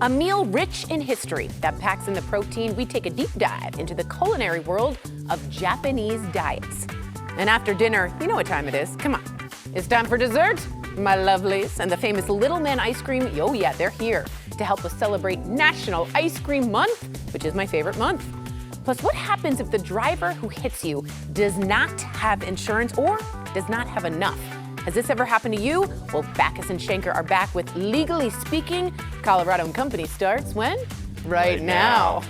A meal rich in history that packs in the protein. We take a deep dive into the culinary world of Japanese diets. And after dinner, you know what time it is. Come on. It's time for dessert, my lovelies. And the famous Little Man ice cream, oh yeah, they're here to help us celebrate National Ice Cream Month, which is my favorite month. Plus, what happens if the driver who hits you does not have insurance or does not have enough? Has this ever happened to you? Well, Backus and Schenker are back with Legally Speaking. Colorado & Company starts when? Right now.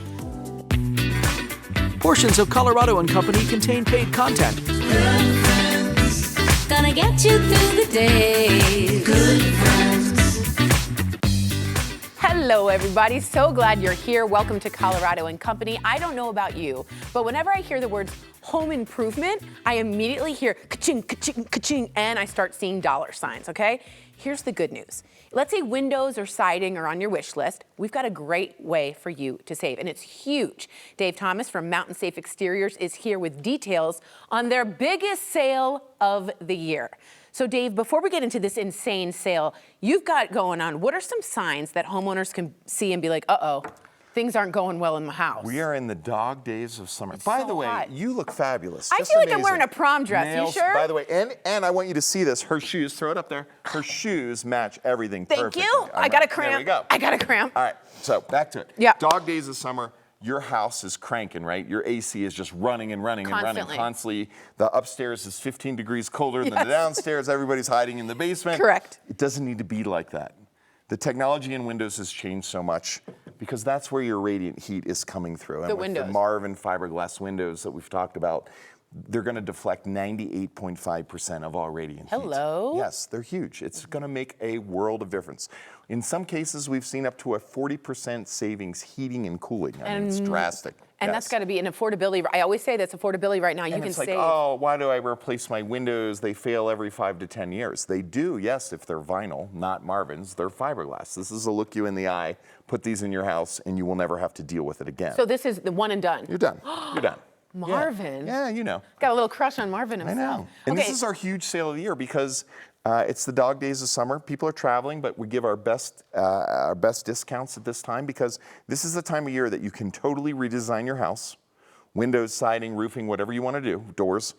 Portions of Colorado & Company contain paid content. Good friends, gonna get you through the day. Good friends. Hello, everybody. So glad you're here. Welcome to Colorado & Company. I don't know about you, but whenever I hear the words home improvement, I immediately hear ka-ching, ka-ching, ka-ching, and I start seeing dollar signs, okay? Here's the good news. Let's say windows or siding are on your wish list. We've got a great way for you to save, and it's huge. Dave Thomas from Mountain Safe Exteriors is here with details on their biggest sale of the year. So Dave, before we get into this insane sale you've got going on, what are some signs that homeowners can see and be like, uh-oh, things aren't going well in the house? We are in the dog days of summer. It's By so the way, hot. You look fabulous. I Just feel like I'm amazing. wearing a prom dress. Nails, You sure? By the way, and I want you to see this. Her shoes, throw it up there. Her shoes match everything Thank perfectly. you. I got a cramp. There we go. I got a cramp. All right, so back to it. Yeah. Dog days of summer. Your house is cranking, right? Your AC is just running and running and running Constantly. constantly. The upstairs is 15 degrees colder than Yes. the downstairs. Everybody's hiding in the basement. Correct. It doesn't need to be like that. The technology in windows has changed so much because that's where your radiant heat is coming through. And with windows. the Marvin fiberglass windows that we've talked about, they're going to deflect 98.5% of all radiant heat. Hello? Yes, they're huge. It's going to make a world of difference. In some cases, we've seen up to a 40% savings heating and cooling. I mean, it's drastic. And Yes. that's got to be an affordability. I always say that's affordability right now. You And can it's like, save. oh, why do I replace my windows? They fail every 5 to 10 years. They do, yes, if they're vinyl, not Marvin's. They're fiberglass. This is a look you in the eye. Put these in your house, and you will never have to deal with it again. So this is the one and done. You're done. You're done. Marvin. Yeah, you know. Got a little crush on Marvin I himself. know. And okay. this is our huge sale of the year because it's the dog days of summer. People are traveling, but we give our best discounts at this time because this is the time of year that you can totally redesign your house. Windows, siding, roofing, whatever you want to do, doors,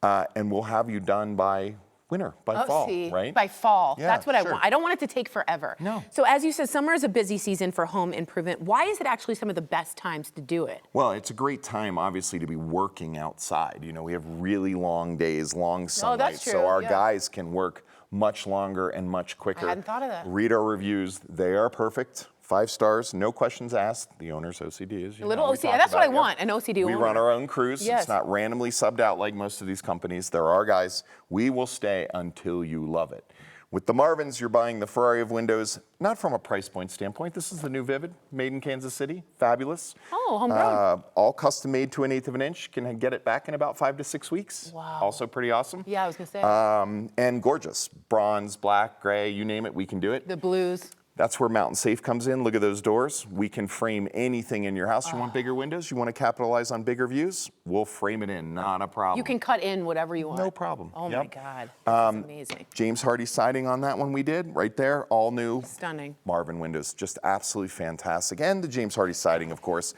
and we'll have you done by winter, by fall, see, right? by fall. Yeah, That's what I sure. want. I don't want it to take forever. No. So as you said, summer is a busy season for home improvement. Why is it actually some of the best times to do it? Well, it's a great time, obviously, to be working outside. You know, we have really long days, long sunlight, that's true, so our yeah. guys can work much longer and much quicker. hadn't thought of that. Read our reviews. They are perfect. 5 stars, no questions asked. The owner's OCD is. A little OCD. That's what I want, an OCD We owner. run our own crews. Yes. It's not randomly subbed out like most of these companies. There are guys. We will stay until you love it. With the Marvins, you're buying the Ferrari of windows, not from a price point standpoint. This is the new Vivid, made in Kansas City. Fabulous. Oh, homegrown. All custom made to 1/8 of an inch. Can get it back in about 5 to 6 weeks. Wow. Also pretty awesome. Yeah, I was going to say. And gorgeous. Bronze, black, gray, you name it, we can do it. The blues. That's where Mountain Safe comes in. Look at those doors. We can frame anything in your house. You want bigger windows? You want to capitalize on bigger views? We'll frame it in, not a problem. You can cut in whatever you want. No problem. Oh Yep. my God, this is amazing. James Hardy siding on that one we did, right there, all new. Stunning. Marvin windows, just absolutely fantastic. And the James Hardy siding, of course.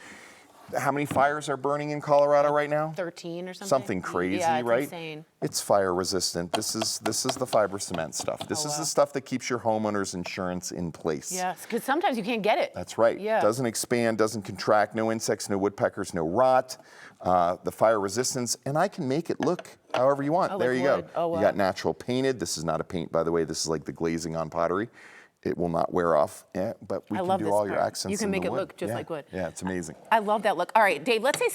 How many fires are burning in Colorado right now? 13 or something. Something crazy, yeah, it's right? Insane. It's fire resistant. This is the fiber cement stuff. This is the stuff that keeps your homeowner's insurance in place. Yes, because sometimes you can't get it. That's right. Yeah. Doesn't expand, doesn't contract, no insects, no woodpeckers, no rot. The fire resistance, and I can make it look however you want. Oh, There like you go. wood. Oh, wow. You got natural painted. This is not a paint, by the way. This is like the glazing on pottery. It will not wear off, but we I can love do this all your part. accents You can in make the it wood. look just Yeah. like wood. Yeah, it's amazing. I love that look. All right, Dave, let's say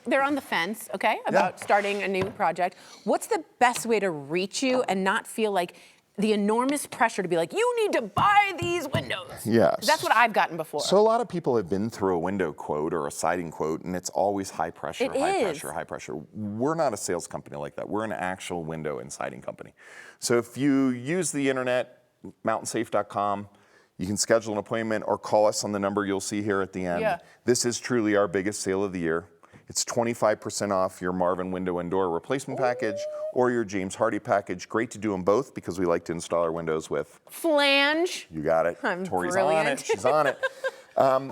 they're on the fence, okay, about starting a new project. What's the best way to reach you and not feel like the enormous pressure to be like, you need to buy these windows? Yeah. 'Cause that's what I've gotten before. So a lot of people have been through a window quote or a siding quote, and it's always high pressure, It high is. pressure, high pressure. We're not a sales company like that. We're an actual window and siding company. So if you use the internet, mountainsafe.com, you can schedule an appointment or call us on the number you'll see here at the end. Yeah. This is truly our biggest sale of the year. It's 25% off your Marvin window and door replacement package or your James Hardy package. Great to do them both because we like to install our windows with. Flange. You got it. I'm Tori's on brilliant. it. She's on it.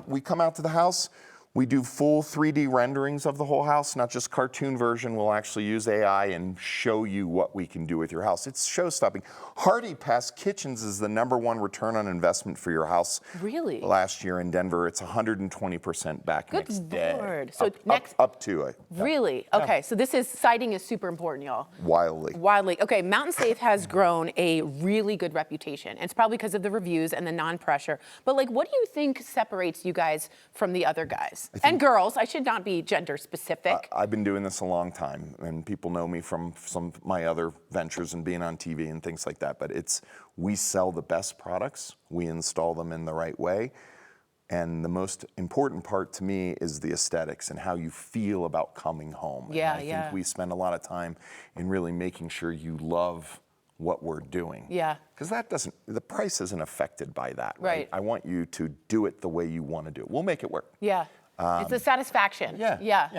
We come out to the house. We do full 3D renderings of the whole house, not just cartoon version. We'll actually use AI and show you what we can do with your house. It's show-stopping. Hardy Pass Kitchens is the #1 return on investment for your house. Really? Last year in Denver, it's 120% back Good next day. Lord. So Up to it. Really? Okay, so this is, siding is super important, y'all. Wildly. Okay, Mountain Safe has grown a really good reputation. It's probably because of the reviews and the non-pressure. But like, what do you think separates you guys from the other guys? And girls, I should not be gender specific. I've been doing this a long time, and people know me from some of my other ventures and being on TV and things like that. But we sell the best products, we install them in the right way, and the most important part to me is the aesthetics and how you feel about coming home. Yeah, and I think we spend a lot of time in really making sure you love what we're doing. Yeah. Because the price isn't affected by that, Right. right? I want you to do it the way you want to do it. We'll make it work. Yeah. It's the satisfaction. Yeah.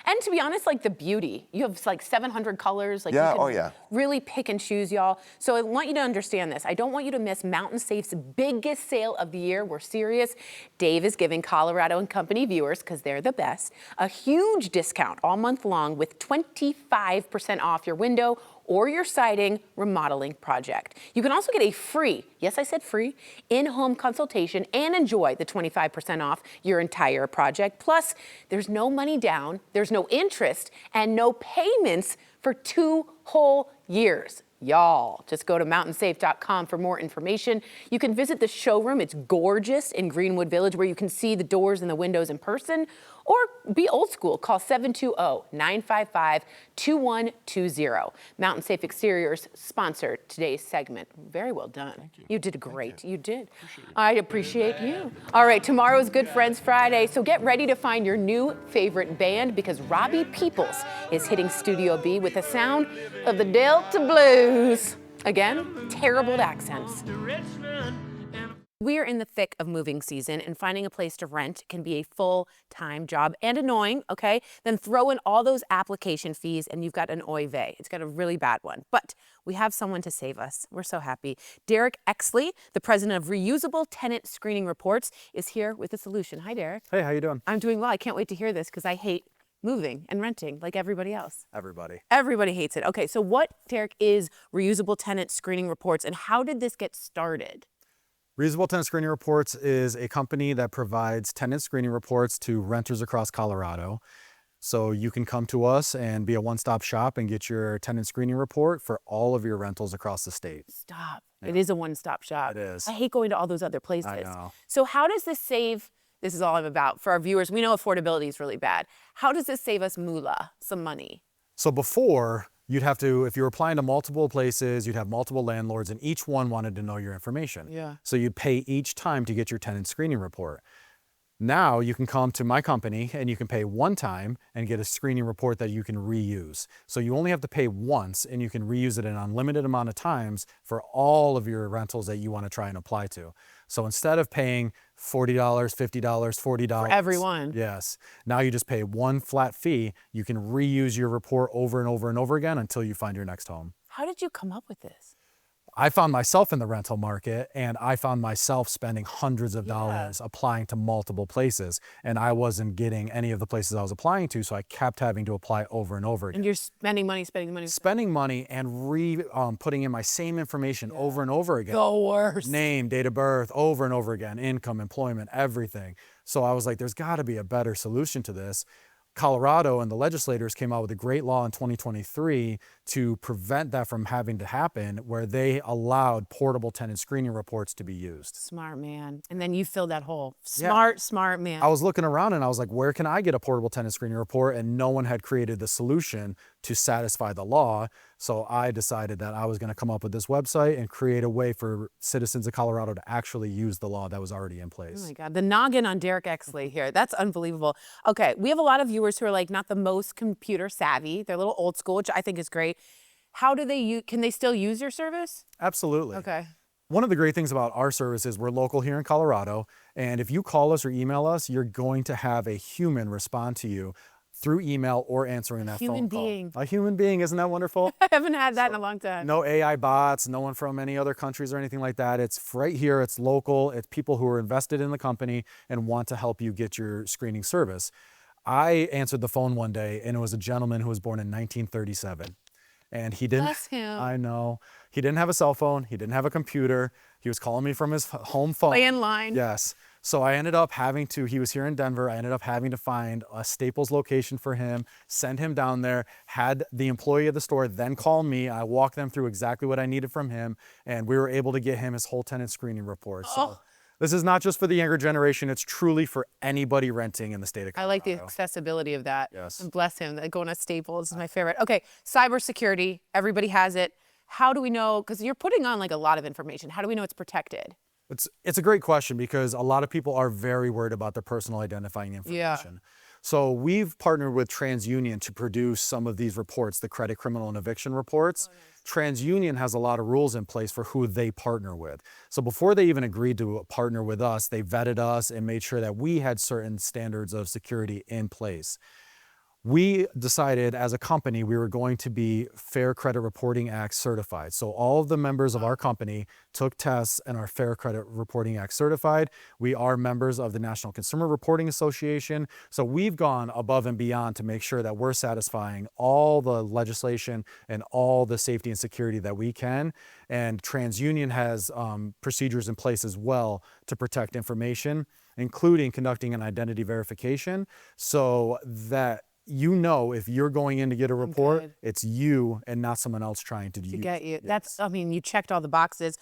And to be honest, like the beauty. You have like 700 colors. Like Yeah, you can yeah. really pick and choose, y'all. So I want you to understand this. I don't want you to miss Mountain Safe's biggest sale of the year. We're serious. Dave is giving Colorado and Company viewers, because they're the best, a huge discount all month long with 25% off your window or your siding remodeling project. You can also get a free, yes, I said free, in-home consultation and enjoy the 25% off your entire project. Plus, there's no money down, there's no interest, and no payments for 2 whole years. Y'all, just go to mountainsafe.com for more information. You can visit the showroom. It's gorgeous in Greenwood Village, where you can see the doors and the windows in person, or be old school. Call 720-955-2120. Mountain Safe Exteriors sponsored today's segment. Very well done. Thank you. You did great. You did. I appreciate you. All right, tomorrow's Good Friends Friday, so get ready to find your new favorite band, because Robbie Peoples is hitting Studio B with the sound of the Delta Blues. Again, terrible accents. We are in the thick of moving season, and finding a place to rent can be a full-time job and annoying, okay? Then throw in all those application fees and you've got an oy vey. It's got a really bad one. But we have someone to save us. We're so happy. Derek Exley, the president of Reusable Tenant Screening Reports, is here with a solution. Hi, Derek. Hey, how you doing? I'm doing well. I can't wait to hear this, because I hate moving and renting like everybody else. Everybody. Everybody hates it. Okay, so what, Derek, is Reusable Tenant Screening Reports, and how did this get started? Reusable Tenant Screening Reports is a company that provides tenant screening reports to renters across Colorado. So you can come to us and be a one-stop shop and get your tenant screening report for all of your rentals across the state. Stop. Yeah. It is a one-stop shop. It is. I hate going to all those other places. I know. So how does this save, this is all I'm about, for our viewers, we know affordability is really bad. How does this save us moolah, some money? So before, you'd have to, if you were applying to multiple places, you'd have multiple landlords, and each one wanted to know your information. Yeah. So you'd pay each time to get your tenant screening report. Now you can come to my company and you can pay one time and get a screening report that you can reuse. So you only have to pay once, and you can reuse it an unlimited amount of times for all of your rentals that you want to try and apply to. So instead of paying $40, $50, $40. For everyone. Yes. Now you just pay one flat fee. You can reuse your report over and over and over again until you find your next home. How did you come up with this? I found myself in the rental market, and I found myself spending hundreds of dollars applying to multiple places, and I wasn't getting any of the places I was applying to, so I kept having to apply over and over again. And you're spending money. Spending money and putting in my same information over and over again. The worst. Name, date of birth, over and over again, income, employment, everything. So I was like, there's got to be a better solution to this. Colorado and the legislators came out with a great law in 2023 to prevent that from having to happen, where they allowed portable tenant screening reports to be used. Smart man. And then you filled that hole. Yeah. Smart man. I was looking around and I was like, where can I get a portable tenant screening report? And no one had created the solution to satisfy the law. So I decided that I was going to come up with this website and create a way for citizens of Colorado to actually use the law that was already in place. Oh my God, the noggin on Derek Exley here. That's unbelievable. Okay, we have a lot of viewers who are like not the most computer savvy. They're a little old school, which I think is great. How do they use, can they still use your service? Absolutely. Okay. One of the great things about our service is we're local here in Colorado, and if you call us or email us, you're going to have a human respond to you through email or answering that Human phone call. being. A human being, isn't that wonderful? I haven't had that in a long time. No AI bots, no one from any other countries or anything like that. It's right here, it's local, it's people who are invested in the company and want to help you get your screening service. I answered the phone one day and it was a gentleman who was born in 1937. And he didn't, Bless him. I know, he didn't have a cell phone, he didn't have a computer, he was calling me from his home phone. Landline. Yes. So I ended up having to, he was here in Denver, I ended up having to find a Staples location for him, send him down there, had the employee of the store then call me, I walked them through exactly what I needed from him, and we were able to get him his whole tenant screening report. So this is not just for the younger generation, it's truly for anybody renting in the state of Colorado. I like the accessibility of that. Yes. And bless him. Going to Staples is my favorite. Okay, cybersecurity. Everybody has it. How do we know? Because you're putting on like a lot of information. How do we know it's protected? It's a great question because a lot of people are very worried about their personal identifying information. So we've partnered with TransUnion to produce some of these reports, the credit, criminal, and eviction reports. TransUnion has a lot of rules in place for who they partner with. So before they even agreed to partner with us, they vetted us and made sure that we had certain standards of security in place. We decided as a company we were going to be Fair Credit Reporting Act certified. So all of the members of our company took tests and are Fair Credit Reporting Act certified. We are members of the National Consumer Reporting Association. So we've gone above and beyond to make sure that we're satisfying all the legislation and all the safety and security that we can. And TransUnion has procedures in place as well to protect information, including conducting an identity verification so that you know if you're going in to get a report, it's you and not someone else trying to Get you. Yes. That's, I mean, you checked all the boxes.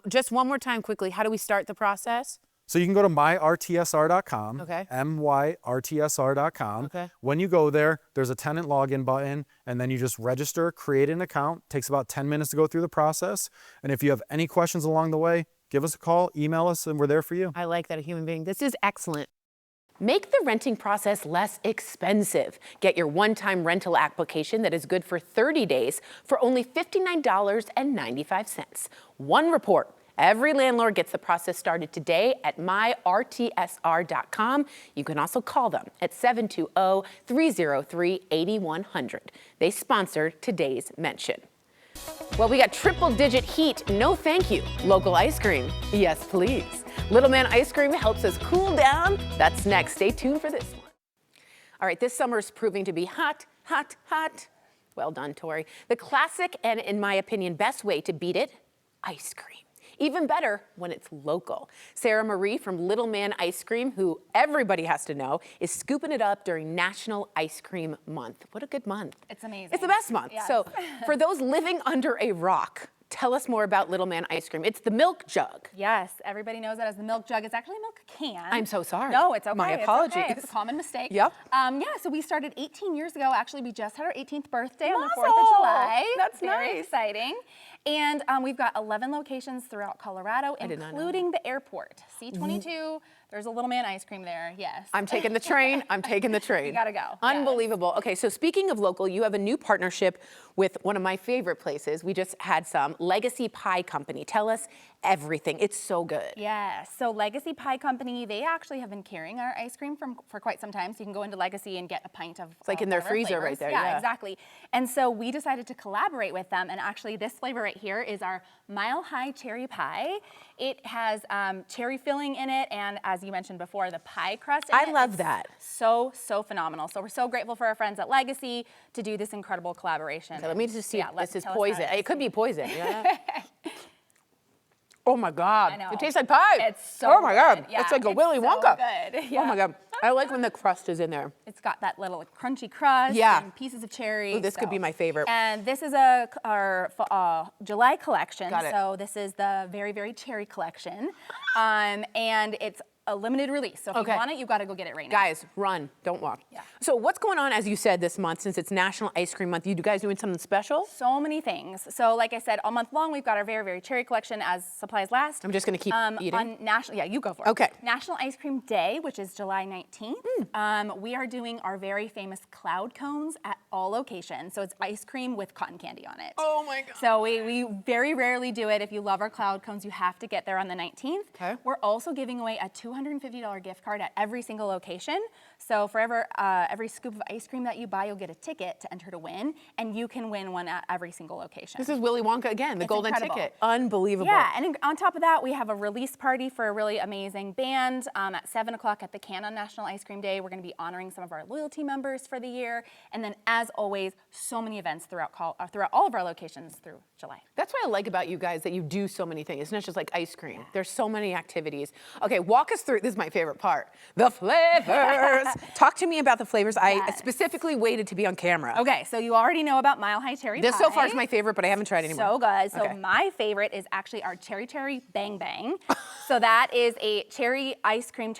Just one more time quickly, how do we start the process? So you can go to myrtsr.com, Okay. myrtsr.com. Okay. When you go there, there's a tenant login button, and then you just register, create an account. Takes about 10 minutes to go through the process. And if you have any questions along the way, give us a call, email us, and we're there for you. I like that, a human being. This is excellent. Make the renting process less expensive. Get your one-time rental application that is good for 30 days for only $59.95. One report. Every landlord gets the process started today at myrtsr.com. You can also call them at 720-303-8100. They sponsored today's mention. Well, we got triple-digit heat. No, thank you. Local ice cream. Yes, please. Little Man Ice Cream helps us cool down. That's next. Stay tuned for this one. All right, this summer is proving to be hot, hot, hot. Well done, Tori. The classic and, in my opinion, best way to beat it, ice cream. Even better when it's local. Sarah Marie from Little Man Ice Cream, who everybody has to know, is scooping it up during National Ice Cream Month. What a good month. It's amazing. It's the best month. Yes. So for those living under a rock, tell us more about Little Man Ice Cream. It's the milk jug. Yes, everybody knows that as the milk jug. It's actually a milk can. I'm so sorry. No, it's okay. My It's apologies. okay. It's a common mistake. Yep. Yeah, so we started 18 years ago. Actually, we just had our 18th birthday on the 4th Mazel. of July. That's Very nice. exciting. And we've got 11 locations throughout Colorado, did not know including the airport. C22, there's a Little Man Ice Cream there, yes. I'm taking the train. I'm taking the train. You gotta go. Unbelievable. Okay, so speaking of local, you have a new partnership with one of my favorite places. We just had some, Legacy Pie Company. Tell us everything. It's so good. Yes. So Legacy Pie Company, they actually have been carrying our ice cream for quite some time. So you can go into Legacy and get a pint of. It's like in their one of our freezer right flavors. there, Yeah, yeah. exactly. And so we decided to collaborate with them. And actually, this flavor right here is our Mile High Cherry Pie. It has cherry filling in it, and as you mentioned before, the pie crust in it. I love It's that. So phenomenal. So we're so grateful for our friends at Legacy to do this incredible collaboration. So let me just see Yeah, if let's this is tell us how poison. it is. It could be poison. Yeah. Oh my God. I know. It tastes like pie. It's so Oh my God. good. Yeah, it's like a it's Willy so Wonka. good. Oh my Yeah. God. I like when the crust is in there. It's got that little crunchy crust Yeah. and pieces of cherry. Ooh, this could be my favorite. And this is our July collection. Got it. So this is the very, very cherry collection. And it's a limited release. So if Okay. you want it, you've got to go get it right now. Guys, run, don't walk. Yeah. So what's going on, as you said, this month, since it's National Ice Cream Month? You guys doing something special? So many things. So like I said, all month long, we've got our very, very cherry collection as supplies last. I'm just gonna keep eating. On National, yeah, you go for it. Okay. National Ice Cream Day, which is July 19th. We are doing our very famous cloud cones at all locations. So it's ice cream with cotton candy on it. Oh my God. So we very rarely do it. If you love our cloud cones, you have to get there on the 19th. Okay. We're also giving away a $250 gift card at every single location. So for every scoop of ice cream that you buy, you'll get a ticket to enter to win, and you can win one at every single location. This is Willy Wonka again, the It's golden incredible. ticket. Unbelievable. Yeah, and on top of that, we have a release party for a really amazing band at 7 o'clock at the Can on National Ice Cream Day. We're going to be honoring some of our loyalty members for the year. And then, as always, so many events throughout all of our locations through July. That's what I like about you guys, that you do so many things. It's not just like ice cream. There's so many activities. Okay, walk us through, this is my favorite part, the flavors. Talk to me about the flavors. I specifically waited to be on camera. Okay, so you already know about Mile High Cherry This Pie. so far is my favorite, but I haven't tried anymore. So good. So Okay. my favorite is actually our Cherry Bang Bang. So that is a cherry ice cream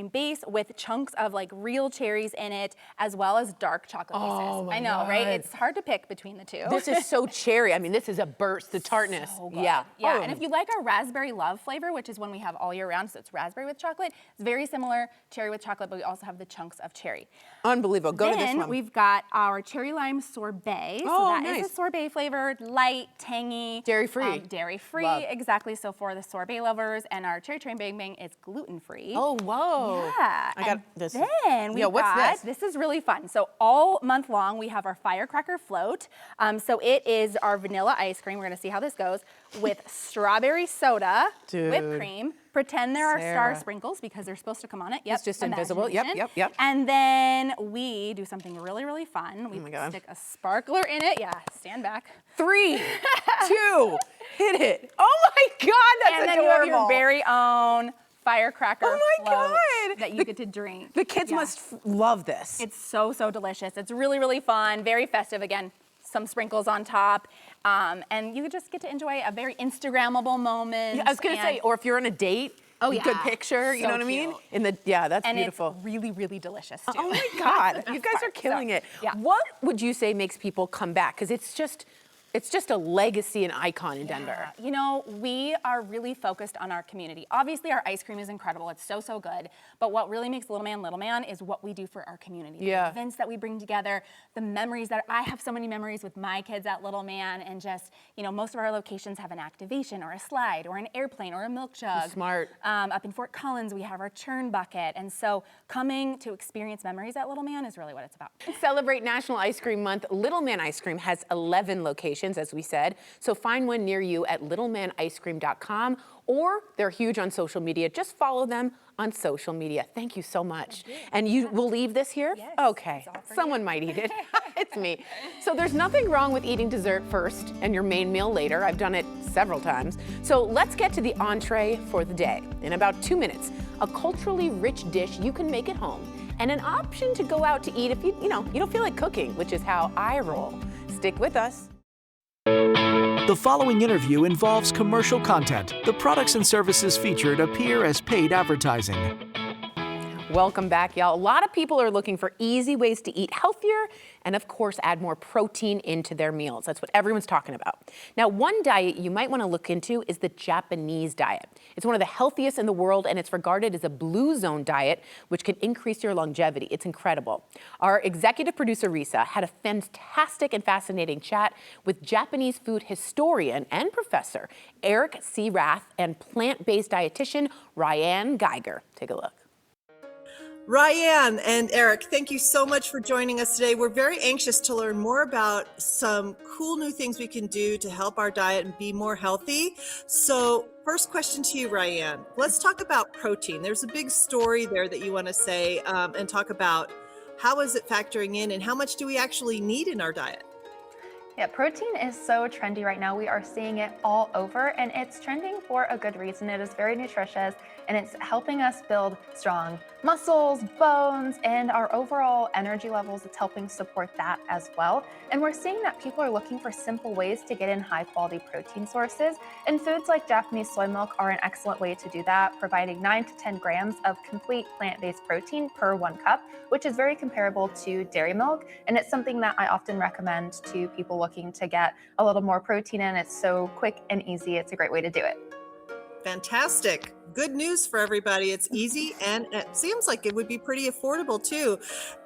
base with chunks of like real cherries in it, as well as dark chocolate pieces. my I know, right? God. It's hard to pick between the two. This is so cherry. I mean, this is a burst, the tartness. So good. Yeah. Yeah, Oh. and if you like our Raspberry Love flavor, which is one we have all year round, so it's raspberry with chocolate, it's very similar, cherry with chocolate, but we also have the chunks of cherry. Unbelievable. Go to this Then one. we've got our cherry lime sorbet. Oh, So that nice. is a sorbet flavored, light, tangy. Dairy-free. Dairy-free, Love. exactly. So for the sorbet lovers, and our cherry bang bang is gluten-free. Oh, whoa. Yeah. I got and this. Then we Yeah, what's got, this? is really fun. So all month long, we have our firecracker float. So it is our vanilla ice cream. We're gonna see how this goes with strawberry soda, Dude. whipped cream. Pretend there are star Sarah. sprinkles because they're supposed to come on it. Yep. It's just invisible. Yep, imagination. yep. And then we do something really, really fun. We my God. stick a sparkler in it. Yeah, stand back. 3, 2, hit it. Oh my God, that's And then adorable. you have your very own firecracker Oh my float God. that you get to drink. The kids Yeah. must love this. It's so, so delicious. It's really, really fun, very festive. Again, some sprinkles on top. And you just get to enjoy a very Instagrammable moment. I was gonna say, or if you're on a date, Oh, good yeah. picture, you So know what I mean? cute. That's and beautiful. it's really, really delicious too. Oh my God, That's the you best guys are part. killing So, it. yeah. What would you say makes people come back? Because it's just a legacy and icon in Denver. You know, we are really focused on our community. Obviously, our ice cream is incredible. It's so, so good. But what really makes Little Man is what we do for our community. Yeah. The events that we bring together, the memories that I have so many memories with my kids at Little Man, and just, you know, most of our locations have an activation or a slide or an airplane or a milk jug. Smart. Up in Fort Collins, we have our churn bucket. And so coming to experience memories at Little Man is really what it's about. Celebrate National Ice Cream Month. Little Man Ice Cream has 11 locations, as we said. So find one near you at littlemanicecream.com, or they're huge on social media. Just follow them on social media. Thank you so much. And you will leave this here? Yes, Okay. it's all for Someone you. might eat it. It's me. So there's nothing wrong with eating dessert first and your main meal later. I've done it several times. So let's get to the entree for the day. In about 2 minutes, a culturally rich dish you can make at home, and an option to go out to eat if you don't feel like cooking, which is how I roll. Stick with us. The following interview involves commercial content. The products and services featured appear as paid advertising. Welcome back, y'all. A lot of people are looking for easy ways to eat healthier and, of course, add more protein into their meals. That's what everyone's talking about. Now, one diet you might want to look into is the Japanese diet. It's one of the healthiest in the world, and it's regarded as a blue zone diet, which can increase your longevity. It's incredible. Our executive producer, Risa, had a fantastic and fascinating chat with Japanese food historian and professor Eric C. Rath and plant-based dietitian Ryan Geiger. Take a look. Ryan and Eric, thank you so much for joining us today. We're very anxious to learn more about some cool new things we can do to help our diet and be more healthy. So first question to you, Ryan. Let's talk about protein. There's a big story there that you want to say and talk about how is it factoring in and how much do we actually need in our diet? Yeah, protein is so trendy right now. We are seeing it all over, and it's trending for a good reason. It is very nutritious, and it's helping us build strong muscles, bones, and our overall energy levels. It's helping support that as well. And we're seeing that people are looking for simple ways to get in high quality protein sources. And foods like Japanese soy milk are an excellent way to do that, providing 9 to 10 grams of complete plant-based protein per 1 cup, which is very comparable to dairy milk. And it's something that I often recommend to people looking to get a little more protein in. It's so quick and easy. It's a great way to do it. Fantastic. Good news for everybody. It's easy and it seems like it would be pretty affordable too.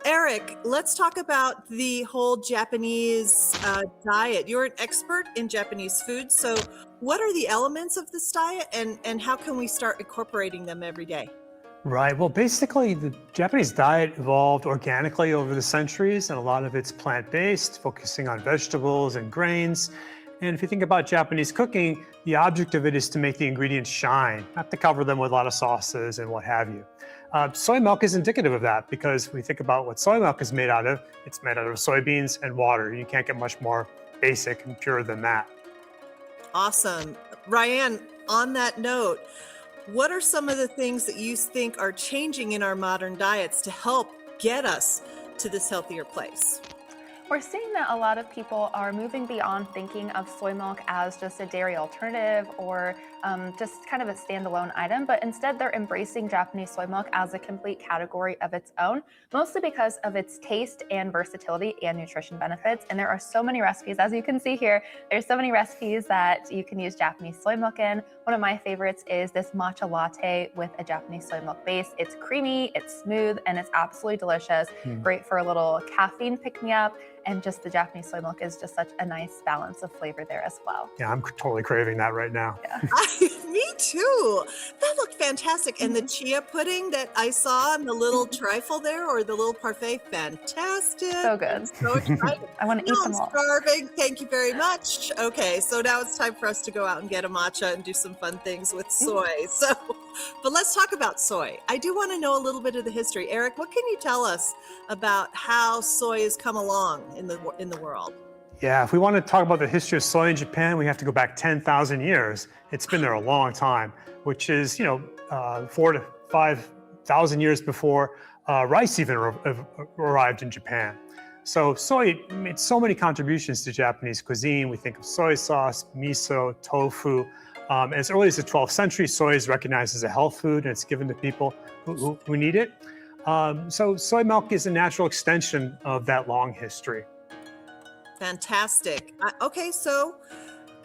Eric, let's talk about the whole Japanese diet. You're an expert in Japanese food. So what are the elements of this diet and how can we start incorporating them every day? Right. Well, basically, the Japanese diet evolved organically over the centuries, and a lot of it's plant-based, focusing on vegetables and grains. And if you think about Japanese cooking, the object of it is to make the ingredients shine, not to cover them with a lot of sauces and what have you. Soy milk is indicative of that because we think about what soy milk is made out of. It's made out of soybeans and water. You can't get much more basic and pure than that. Awesome. Ryan, on that note, what are some of the things that you think are changing in our modern diets to help get us to this healthier place? We're seeing that a lot of people are moving beyond thinking of soy milk as just a dairy alternative or just kind of a standalone item, but instead they're embracing Japanese soy milk as a complete category of its own, mostly because of its taste and versatility and nutrition benefits. And there are so many recipes, as you can see here, there's so many recipes that you can use Japanese soy milk in. One of my favorites is this matcha latte with a Japanese soy milk base. It's creamy, it's smooth, and it's absolutely delicious. Great for a little caffeine pick-me-up. And just the Japanese soy milk is just such a nice balance of flavor there as well. Yeah, I'm totally craving that right now. Yeah. Me too. That looked fantastic. And the chia pudding that I saw in the little trifle there or the little parfait, fantastic. So good. I'm so excited. I want to eat them all. I'm starving. Thank you very much. Okay, so now it's time for us to go out and get a matcha and do some fun things with soy. So, but let's talk about soy. I do want to know a little bit of the history. Eric, what can you tell us about how soy has come along in the world? Yeah, if we want to talk about the history of soy in Japan, we have to go back 10,000 years. It's been there a long time, which is, 4,000 to 5,000 years before rice even arrived in Japan. So soy made so many contributions to Japanese cuisine. We think of soy sauce, miso, tofu. And as early as the 12th century, soy is recognized as a health food and it's given to people who need it. So soy milk is a natural extension of that long history. Fantastic. Okay, so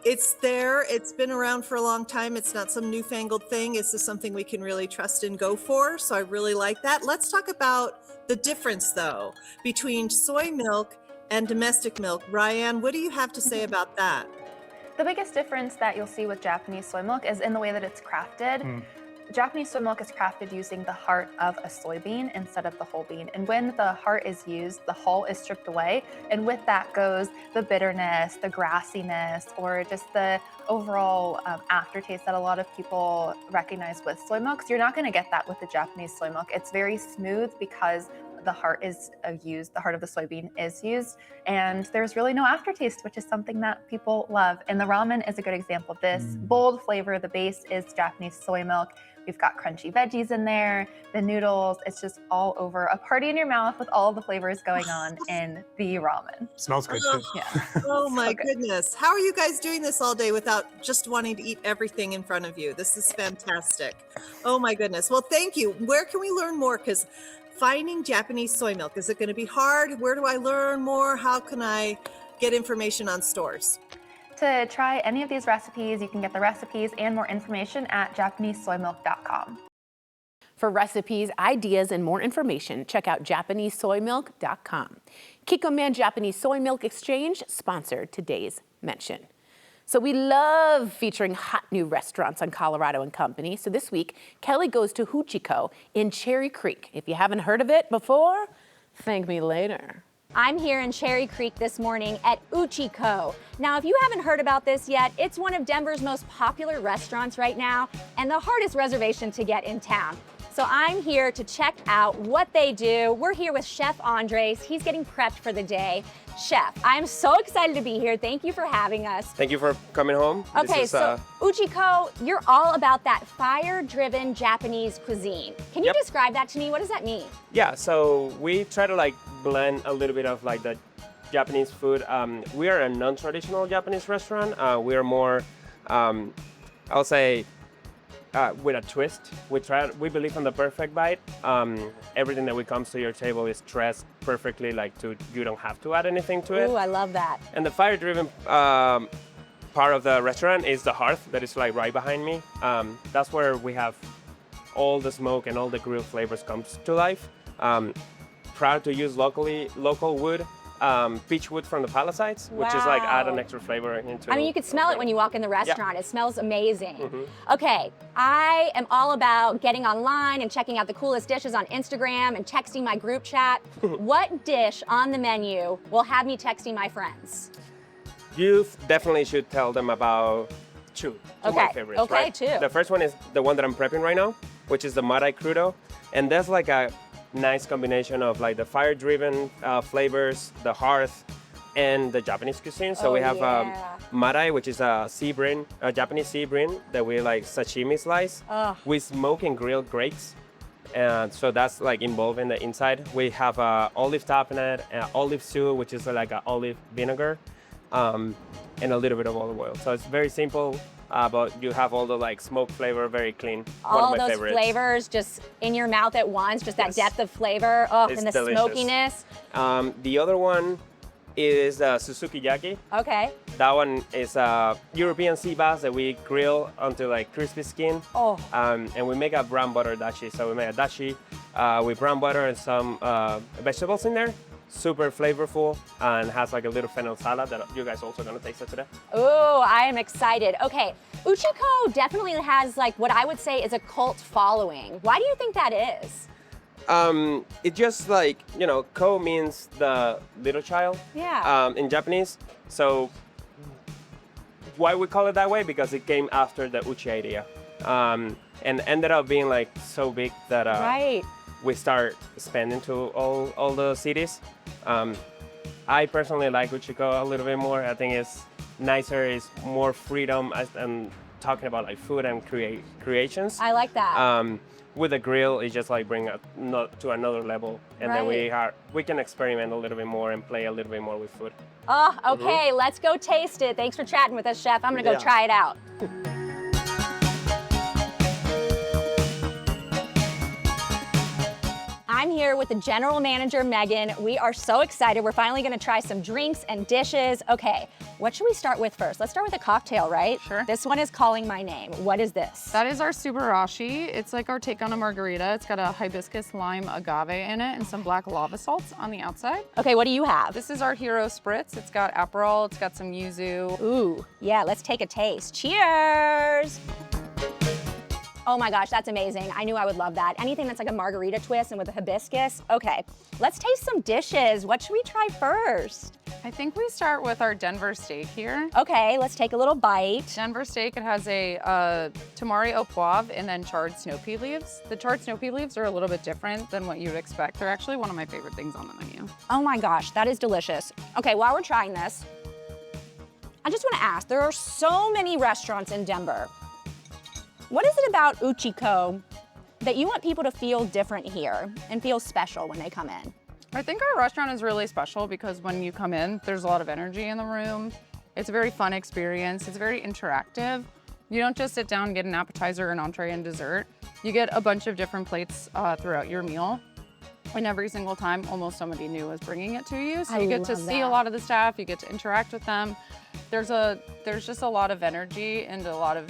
it's there. It's been around for a long time. It's not some newfangled thing. This is something we can really trust and go for. So I really like that. Let's talk about the difference, though, between soy milk and domestic milk. Ryan, what do you have to say about that? The biggest difference that you'll see with Japanese soy milk is in the way that it's crafted. Japanese soy milk is crafted using the heart of a soybean instead of the whole bean. And when the heart is used, the hull is stripped away. And with that goes the bitterness, the grassiness, or just the overall aftertaste that a lot of people recognize with soy milk. So you're not going to get that with the Japanese soy milk. It's very smooth because the heart is used, the heart of the soybean is used, and there's really no aftertaste, which is something that people love. And the ramen is a good example of this. Bold flavor, the base is Japanese soy milk. We've got crunchy veggies in there, the noodles, it's just all over. A party in your mouth with all the flavors going on in the ramen. Smells good too. Yeah. Oh my So good. goodness. How are you guys doing this all day without just wanting to eat everything in front of you? This is fantastic. Oh my goodness. Well, thank you. Where can we learn more? Because finding Japanese soy milk, is it going to be hard? Where do I learn more? How can I get information on stores? To try any of these recipes, you can get the recipes and more information at JapaneseSoyMilk.com. For recipes, ideas, and more information, check out JapaneseSoyMilk.com. Kikkoman Japanese Soy Milk Exchange sponsored today's mention. So we love featuring hot new restaurants on Colorado and Company. So this week, Kelly goes to Uchiko in Cherry Creek. If you haven't heard of it before, thank me later. I'm here in Cherry Creek this morning at Uchiko. Now, if you haven't heard about this yet, it's one of Denver's most popular restaurants right now and the hardest reservation to get in town. So I'm here to check out what they do. We're here with Chef Andres. He's getting prepped for the day. Chef, I'm so excited to be here. Thank you for having us. Thank you for coming home. Okay, so Uchiko, you're all about that fire-driven Japanese cuisine. Can you describe that to me? What does that mean? Yeah, so we try to blend a little bit of the Japanese food. We are a non-traditional Japanese restaurant. We are more, I'll say, with a twist. We believe in the perfect bite. Everything that comes to your table is dressed perfectly, you don't have to add anything to it. Ooh, I love that. And the fire-driven part of the restaurant is the hearth that is like right behind me. That's where we have all the smoke and all the grill flavors comes to life. Proud to use local wood, peach wood from the Palisades, which is like add an extra flavor into. I mean, you could smell it when you walk in the restaurant. It smells amazing. Okay, I am all about getting online and checking out the coolest dishes on Instagram and texting my group chat. What dish on the menu will have me texting my friends? You definitely should tell them about two of my favorites. Okay, right? two. The first one is the one that I'm prepping right now, which is the mud-eye crudo, and that's like a nice combination of like the fire-driven flavors, the hearth, and the Japanese cuisine. So we have mud-eye, which is a sea bream, a Japanese sea bream that we like sashimi slice. We smoke and grill grapes, and so that's like involved in the inside. We have olive tapenade, olive soup, which is like an olive vinegar, and a little bit of olive oil. So it's very simple. But you have all the like smoke flavor, very clean. All those flavors just in your mouth at once, just that depth of flavor. Oh, It's and the delicious. smokiness. The other one is Suzuki Yaki. Okay. That one is a European sea bass that we grill onto like crispy skin. Oh. And we make a brown butter dashi. So we make a dashi with brown butter and some vegetables in there. Super flavorful and has like a little fennel salad that you guys also gonna taste it today. Ooh, I am excited. Okay, Uchiko definitely has like what I would say is a cult following. Why do you think that is? It just like, you know, ko means the little child in Japanese. So why we call it that way? Because it came after the uchi idea. And ended up being like so big that we start expanding to all the cities. I personally like Uchiko a little bit more. I think it's nicer, it's more freedom and talking about like food and creations. I like that. With the grill, it's just like bring it to another level, and then we can experiment a little bit more and play a little bit more with food. Oh, okay, let's go taste it. Thanks for chatting with us, Chef. I'm gonna go try it out. I'm here with the general manager, Megan. We are so excited. We're finally gonna try some drinks and dishes. Okay, what should we start with first? Let's start with a cocktail, right? Sure. This one is Calling My Name. What is this? That is our Subarashi. It's like our take on a margarita. It's got a hibiscus lime agave in it and some black lava salts on the outside. Okay, what do you have? This is our Hero Spritz. It's got Aperol, it's got some yuzu. Ooh, yeah, let's take a taste. Cheers! Oh my gosh, that's amazing. I knew I would love that. Anything that's like a margarita twist and with a hibiscus. Okay, let's taste some dishes. What should we try first? I think we start with our Denver steak here. Okay, let's take a little bite. Denver steak, it has a tamari au poivre and then charred snow pea leaves. The charred snow pea leaves are a little bit different than what you'd expect. They're actually one of my favorite things on the menu. Oh my gosh, that is delicious. Okay, while we're trying this, I just wanna ask, there are so many restaurants in Denver. What is it about Uchiko that you want people to feel different here and feel special when they come in? I think our restaurant is really special because when you come in, there's a lot of energy in the room. It's a very fun experience. It's very interactive. You don't just sit down and get an appetizer, an entree, and dessert. You get a bunch of different plates throughout your meal. And every single time, almost somebody new is bringing it to you. So you get to see a lot of the staff, you get to interact with them. There's just a lot of energy and a lot of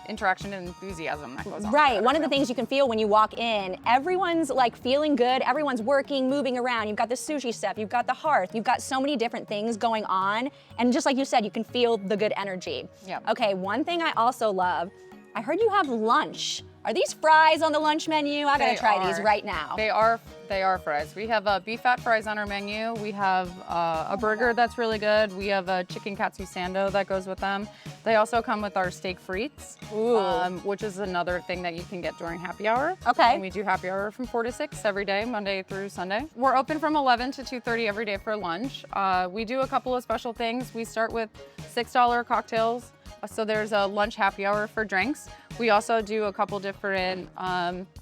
interaction and enthusiasm that goes on. Right, one of the things you can feel when you walk in, everyone's like feeling good, everyone's working, moving around. You've got the sushi stuff, you've got the hearth, you've got so many different things going on. And just like you said, you can feel the good energy. Yeah. Okay, one thing I also love, I heard you have lunch. Are these fries on the lunch menu? I gotta try these right now. They are fries. We have beef fat fries on our menu. We have a burger that's really good. We have a chicken katsu sando that goes with them. They also come with our steak frites, which is another thing that you can get during happy hour. Okay. And we do happy hour from 4 to 6 every day, Monday through Sunday. We're open from 11 to 2:30 every day for lunch. We do a couple of special things. We start with $6 cocktails, So there's a lunch happy hour for drinks. We also do a couple different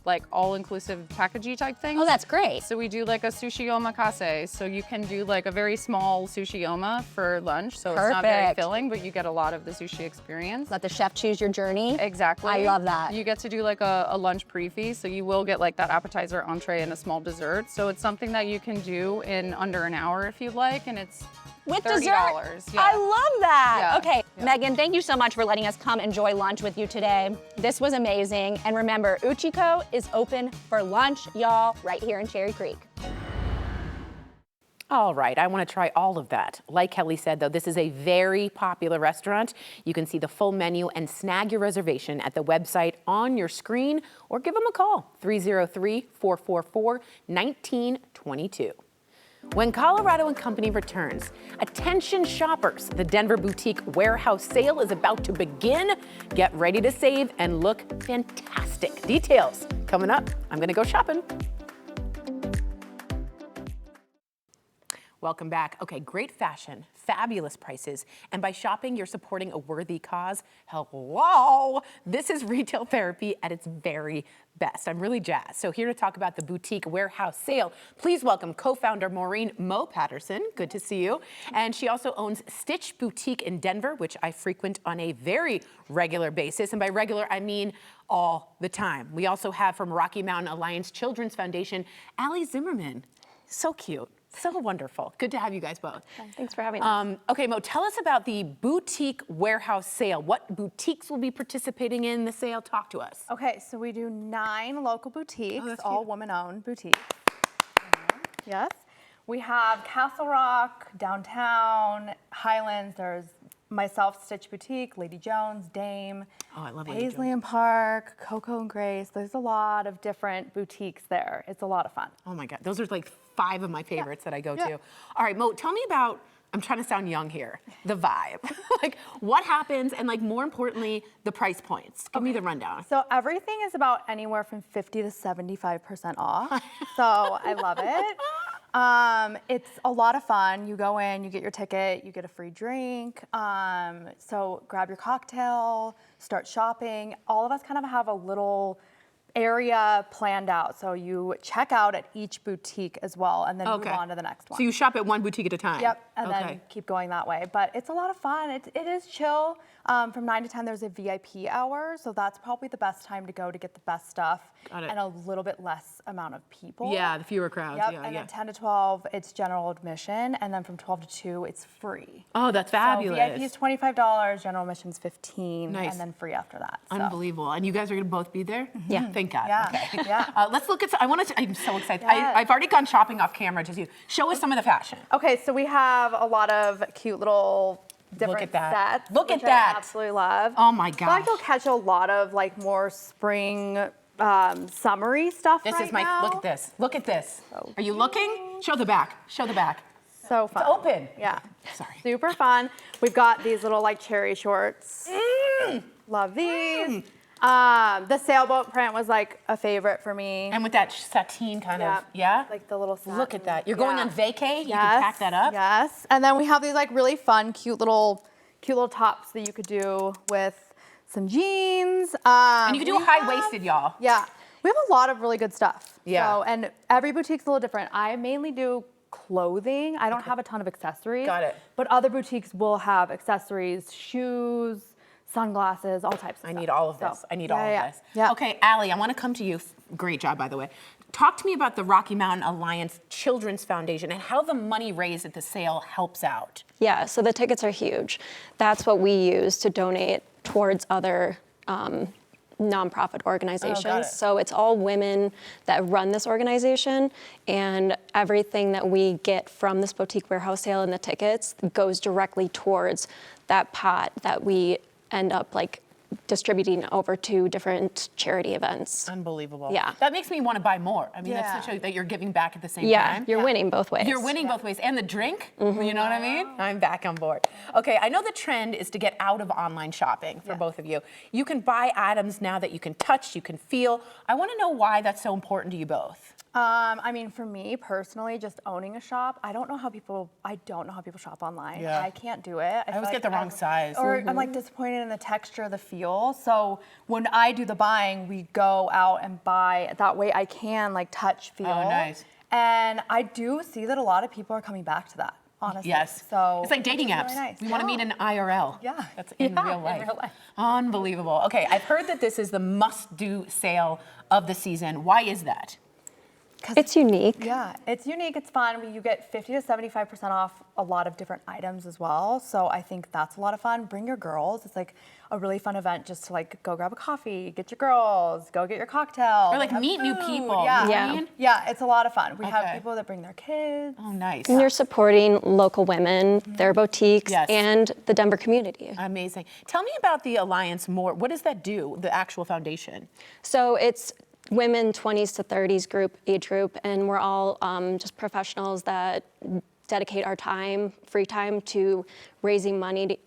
like all-inclusive packagey type things. Oh, that's great. So we do like a sushi omakase. So you can do like a very small sushi oma for lunch. So it's not very Perfect. filling, but you get a lot of the sushi experience. Let the chef choose your journey. Exactly. I love that. You get to do like a lunch pre-feast, so you will get like that appetizer, entree, and a small dessert. So it's something that you can do in under an hour if you'd like, and it's With $30. dessert? Yeah. I love that. Yeah. Okay, Yeah. Megan, thank you so much for letting us come enjoy lunch with you today. This was amazing. And remember, Uchiko is open for lunch, y'all, right here in Cherry Creek. All right, I want to try all of that. Like Kelly said, though, this is a very popular restaurant. You can see the full menu and snag your reservation at the website on your screen, or give them a call, 303-444-1922. When Colorado and Company returns, attention shoppers, the Denver Boutique Warehouse Sale is about to begin. Get ready to save and look fantastic. Details coming up. I'm going to go shopping. Welcome back. Okay, great fashion, fabulous prices, and by shopping, you're supporting a worthy cause. Hello! This is retail therapy at its very best. I'm really jazzed. So here to talk about the Boutique Warehouse Sale, please welcome co-founder Maureen Mo Patterson. Good to see you. And she also owns Stitch Boutique in Denver, which I frequent on a very regular basis. And by regular, I mean all the time. We also have from Rocky Mountain Alliance Children's Foundation, Allie Zimmerman. So cute. So wonderful. Good to have you guys both. Thanks for having us. Okay, Mo, tell us about the Boutique Warehouse Sale. What boutiques will be participating in the sale? Talk to us. Okay, so we do 9 local boutiques, all woman-owned boutiques. Yes. We have Castle Rock, Downtown, Highlands. There's myself, Stitch Boutique, Lady Jones, Dame, Oh, I love Lady Paisley and Park, Coco and Grace. There's a lot of different boutiques there. It's a lot of fun. Oh my God, those are like 5 of my favorites that I go to. All right, Mo, tell me about, I'm trying to sound young here, the vibe. Like what happens and like more importantly, the price points. Give me the rundown. So everything is about anywhere from 50 to 75% off. So I love it. It's a lot of fun. You go in, you get your ticket, you get a free drink. So grab your cocktail, start shopping. All of us kind of have a little area planned out. So you check out at each boutique as well and then move on to the next one. So you shop at one boutique at a time? Yep, and then keep going that way. But it's a lot of fun. It is chill. From 9 to 10, there's a VIP hour. So that's probably the best time to go to get the best stuff. Got it. And a little bit less amount of people. Yeah, the fewer crowds. Yep, Yeah, and yeah. then 10 to 12, it's general admission. And then from 12 to 2, it's free. Oh, that's fabulous. So VIP is $25, general admission's $15, Nice. and then free after that. So. Unbelievable. And you guys are going to both be there? Yeah. Thank God. Yeah. Okay. Yeah. Let's look at, I'm so excited. Yeah. I've already gone shopping off camera, just you. Show us some of the fashion. Okay, so we have a lot of cute little different Look at that. sets. Look at which I that. absolutely love. Oh my I feel gosh. like you'll catch a lot of like more spring summery stuff This right is my, now. look at this. Look at this. Are you looking? Show the back. Show the back. So fun. It's open. Yeah. Sorry. Super fun. We've got these little like cherry shorts. Love these. The sailboat print was like a favorite for me. And with that sateen kind of, like the little satin. Look at that. You're going on vacay? You Yes, can pack that up? Yes. And then we have these like really fun, cute little tops that you could do with some jeans. And you can do high-waisted, y'all. Yeah. We have a lot of really good stuff. Yeah. So, and every boutique's a little different. I mainly do clothing. I don't have a ton of accessories. Got it. But other boutiques will have accessories, shoes, sunglasses, all types of stuff. I need all of this. So, I need all of this. Yeah. Okay, Allie, I want to come to you. Great job, by the way. Talk to me about the Rocky Mountain Alliance Children's Foundation and how the money raised at the sale helps out. Yeah, so the tickets are huge. That's what we use to donate towards other nonprofit organizations. So it's all women that run this organization, and everything that we get from this boutique warehouse sale and the tickets goes directly towards that pot that we end up like distributing over to different charity events. Unbelievable. Yeah. That makes me want to buy more. I mean, that's such a, that you're giving back at the same time. Yeah, you're winning both ways. You're winning both ways. And the drink, you know what I mean? I'm back on board. Okay, I know the trend is to get out of online shopping for both of you. You can buy items now that you can touch, you can feel. I want to know why that's so important to you both. I mean, for me personally, just owning a shop, I don't know how people shop online. Yeah. I can't do it. I always get the wrong size. Or I'm like disappointed in the texture, the feel. So when I do the buying, we go out and buy. That way I can like touch, feel. Oh, nice. And I do see that a lot of people are coming back to that, honestly. Yes. So it's like dating which is apps. really nice. We want to meet in IRL. Yeah. That's in real life. In real life. Unbelievable. Okay, I've heard that this is the must-do sale of the season. Why is that? It's unique. Yeah, it's unique, it's fun. You get 50 to 75% off a lot of different items as well. So I think that's a lot of fun. Bring your girls. It's like a really fun event just to like go grab a coffee, get your girls, go get your cocktail. Or like meet new people. Yeah. You know what I mean? Yeah, it's a lot of fun. We have Okay. people that bring their kids. Oh, nice. And you're supporting local women, their boutiques, Yes. and the Denver community. Amazing. Tell me about the Alliance more. What does that do, the actual foundation? So it's women 20s to 30s age group, and we're all just professionals that dedicate our time, free time, to raising money.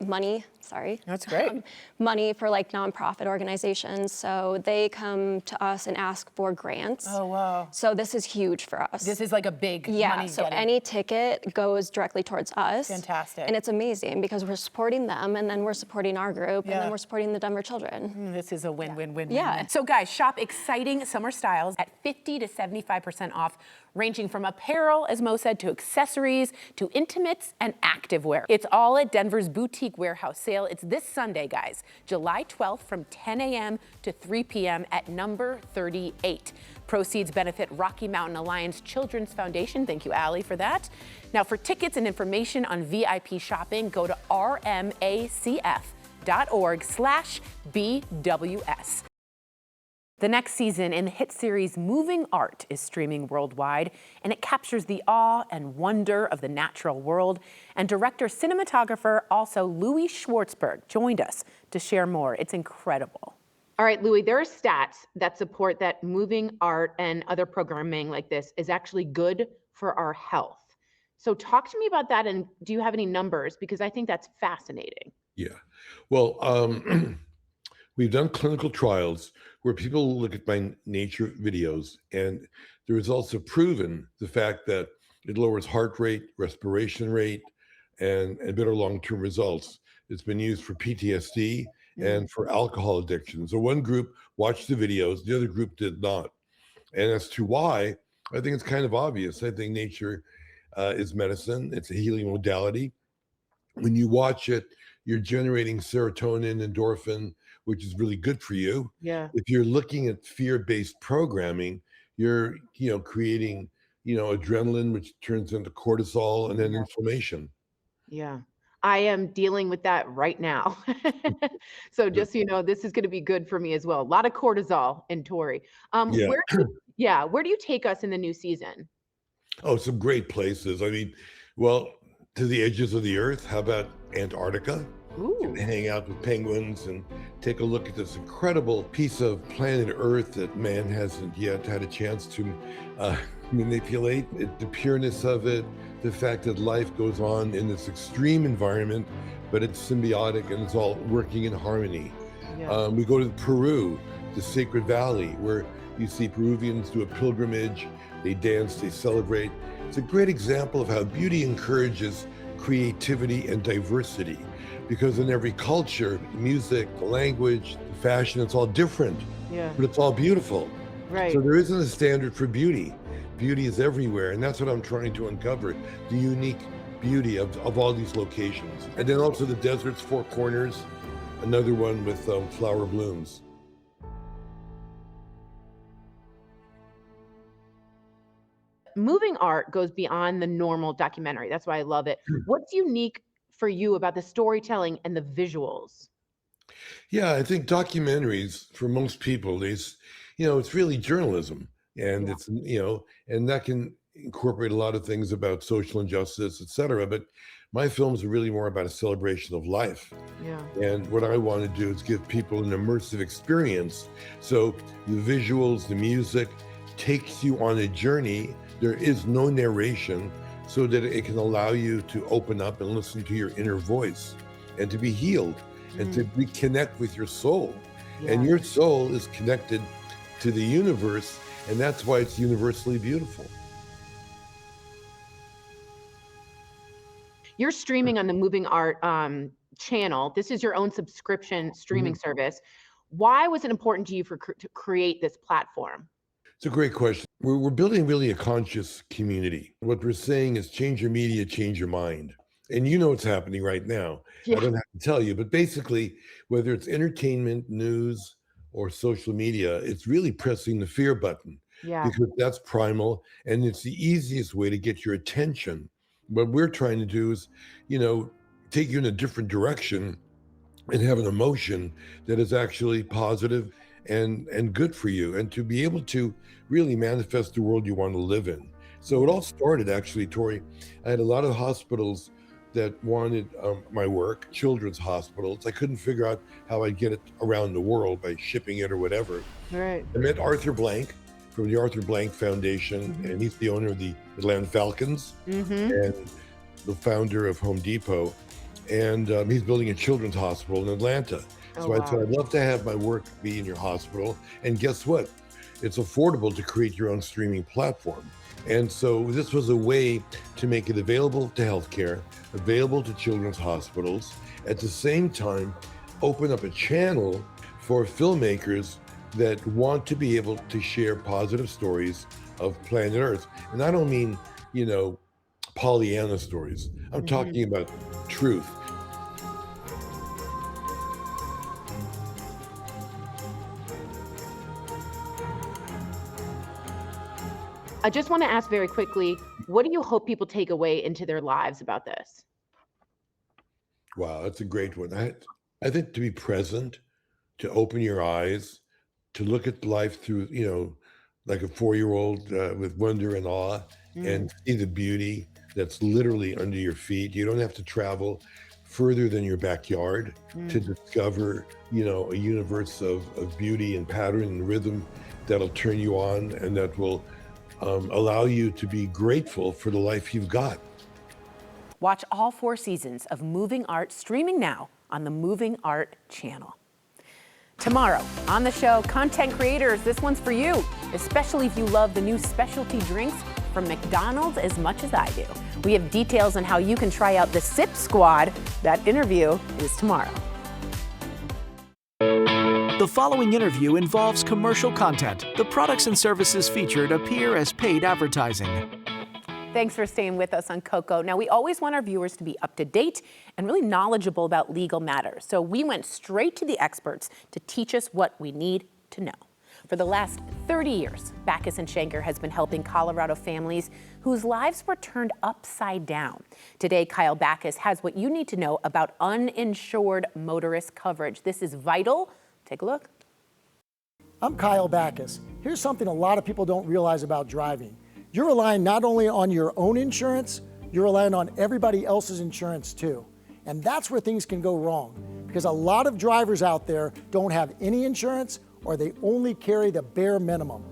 That's great. Money for like nonprofit organizations. So they come to us and ask for grants. Oh, wow. So this is huge for us. This is like a big money so getting. any ticket goes directly towards us. Fantastic. And it's amazing because we're supporting them, and then we're supporting our group, and then we're supporting the Denver children. This is a win-win-win. Yeah. So guys, shop exciting summer styles at 50 to 75% off, ranging from apparel, as Mo said, to accessories, to intimates and activewear. It's all at Denver's Boutique Warehouse sale. It's this Sunday, guys, July 12th from 10 a.m. to 3 p.m. at number 38. Proceeds benefit Rocky Mountain Alliance Children's Foundation. Thank you, Allie, for that. Now, for tickets and information on VIP shopping, go to rmacf.org/BWS. The next season in the hit series Moving Art is streaming worldwide, and it captures the awe and wonder of the natural world. And director-cinematographer, also Louis Schwartzberg, joined us to share more. It's incredible. All right, Louis, there are stats that support that moving art and other programming like this is actually good for our health. So talk to me about that, and do you have any numbers? Because I think that's fascinating. Yeah. Well, we've done clinical trials where people look at my nature videos, and the results have proven the fact that it lowers heart rate, respiration rate, and better long-term results. It's been used for PTSD and for alcohol addiction. So one group watched the videos, the other group did not. And as to why, I think it's kind of obvious. I think nature is medicine. It's a healing modality. When you watch it, you're generating serotonin, endorphin, which is really good for you. Yeah. If you're looking at fear-based programming, you're, creating, adrenaline, which turns into cortisol and then inflammation. Yeah. I am dealing with that right now. So just so you know, this is going to be good for me as well. A lot of cortisol in Tori. Yeah. Where do you take us in the new season? Oh, some great places. I mean, well, to the edges of the earth. How about Antarctica? Ooh. You can hang out with penguins and take a look at this incredible piece of planet Earth that man hasn't yet had a chance to manipulate. The pureness of it, the fact that life goes on in this extreme environment, but it's symbiotic and it's all working in harmony. Yeah. We go to Peru, the Sacred Valley, where you see Peruvians do a pilgrimage, they dance, they celebrate. It's a great example of how beauty encourages creativity and diversity, because in every culture, the music, the language, the fashion, it's all different, Yeah. but it's all beautiful. Right. So there isn't a standard for beauty. Beauty is everywhere, and that's what I'm trying to uncover, the unique beauty of all these locations. And then also the desert's four corners, another one with flower blooms. Moving art goes beyond the normal documentary. That's why I love it. What's unique for you about the storytelling and the visuals? Yeah, I think documentaries for most people is, it's really journalism, and it's, and that can incorporate a lot of things about social injustice, et cetera. But my films are really more about a celebration of life. Yeah. And what I want to do is give people an immersive experience. So the visuals, the music takes you on a journey. There is no narration, so that it can allow you to open up and listen to your inner voice and to be healed and to reconnect with your soul. And your soul is connected to the universe And that's why it's universally beautiful. You're streaming on the Moving Art channel. This is your own subscription streaming service. Why was it important to you to create this platform? It's a great question. We're building really a conscious community. What we're saying is change your media, change your mind. And you know what's happening right now. Yeah. I don't have to tell you, but basically, whether it's entertainment, news, or social media, it's really pressing the fear button. Yeah. Because that's primal and it's the easiest way to get your attention. What we're trying to do is, take you in a different direction and have an emotion that is actually positive and good for you, and to be able to really manifest the world you want to live in. So it all started actually, Tori. I had a lot of hospitals that wanted my work, children's hospitals. I couldn't figure out how I'd get it around the world by shipping it or whatever. Right. I met Arthur Blank from the Arthur Blank Foundation, and he's the owner of the Atlanta Falcons and the founder of Home Depot. And he's building a children's hospital in Atlanta. So I said, I'd love to have my work be in your hospital. And guess what? It's affordable to create your own streaming platform. And so this was a way to make it available to healthcare, available to children's hospitals, at the same time, open up a channel for filmmakers that want to be able to share positive stories of planet Earth. And I don't mean, Pollyanna stories. I'm talking about truth. I just want to ask very quickly, what do you hope people take away into their lives about this? Wow, that's a great one. I think to be present, to open your eyes, to look at life through, like a 4-year-old with wonder and awe, and see the beauty that's literally under your feet. You don't have to travel further than your backyard to discover, a universe of beauty and pattern and rhythm that'll turn you on and that will allow you to be grateful for the life you've got. Watch all 4 seasons of Moving Art streaming now on the Moving Art channel. Tomorrow on the show, content creators, this one's for you, especially if you love the new specialty drinks from McDonald's as much as I do. We have details on how you can try out the Sip Squad. That interview is tomorrow. The following interview involves commercial content. The products and services featured appear as paid advertising. Thanks for staying with us on Coco. Now, we always want our viewers to be up to date and really knowledgeable about legal matters. So we went straight to the experts to teach us what we need to know. For the last 30 years, Backus & Schenker has been helping Colorado families whose lives were turned upside down. Today, Kyle Backus has what you need to know about uninsured motorist coverage. This is vital. Take a look. I'm Kyle Backus. Here's something a lot of people don't realize about driving. You're relying not only on your own insurance, you're relying on everybody else's insurance too. And that's where things can go wrong, because a lot of drivers out there don't have any insurance or they only carry the bare minimum.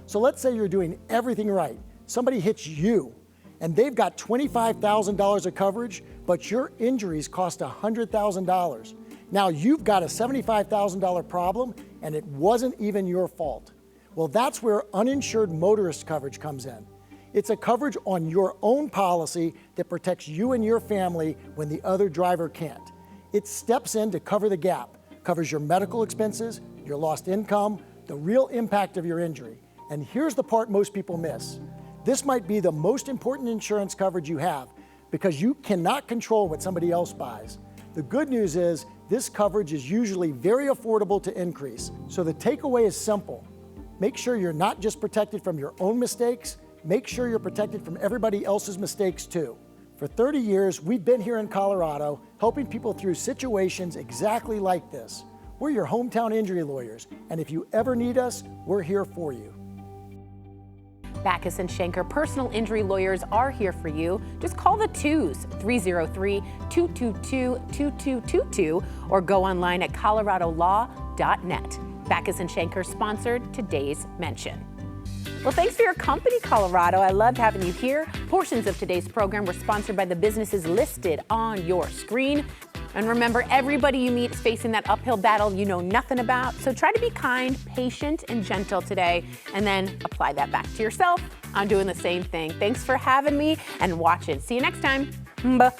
So let's say you're doing everything right. Somebody hits you and they've got $25,000 of coverage, but your injuries cost $100,000. Now you've got a $75,000 problem and it wasn't even your fault. Well, that's where uninsured motorist coverage comes in. It's a coverage on your own policy that protects you and your family when the other driver can't. It steps in to cover the gap, covers your medical expenses, your lost income, the real impact of your injury. And here's the part most people miss. This might be the most important insurance coverage you have because you cannot control what somebody else buys. The good news is this coverage is usually very affordable to increase. So the takeaway is simple. Make sure you're not just protected from your own mistakes, make sure you're protected from everybody else's mistakes too. For 30 years, we've been here in Colorado helping people through situations exactly like this. We're your hometown injury lawyers, and if you ever need us, we're here for you. Backus & Schenker personal injury lawyers are here for you. Just call the 2s, 303-222-2222, or go online at coloradolaw.net. Backus & Schenker sponsored today's mention. Well, thanks for your company, Colorado. I loved having you here. Portions of today's program were sponsored by the businesses listed on your screen. And remember, everybody you meet is facing that uphill battle you know nothing about. So try to be kind, patient, and gentle today, and then apply that back to yourself. I'm doing the same thing. Thanks for having me and watching. See you next time. Bye.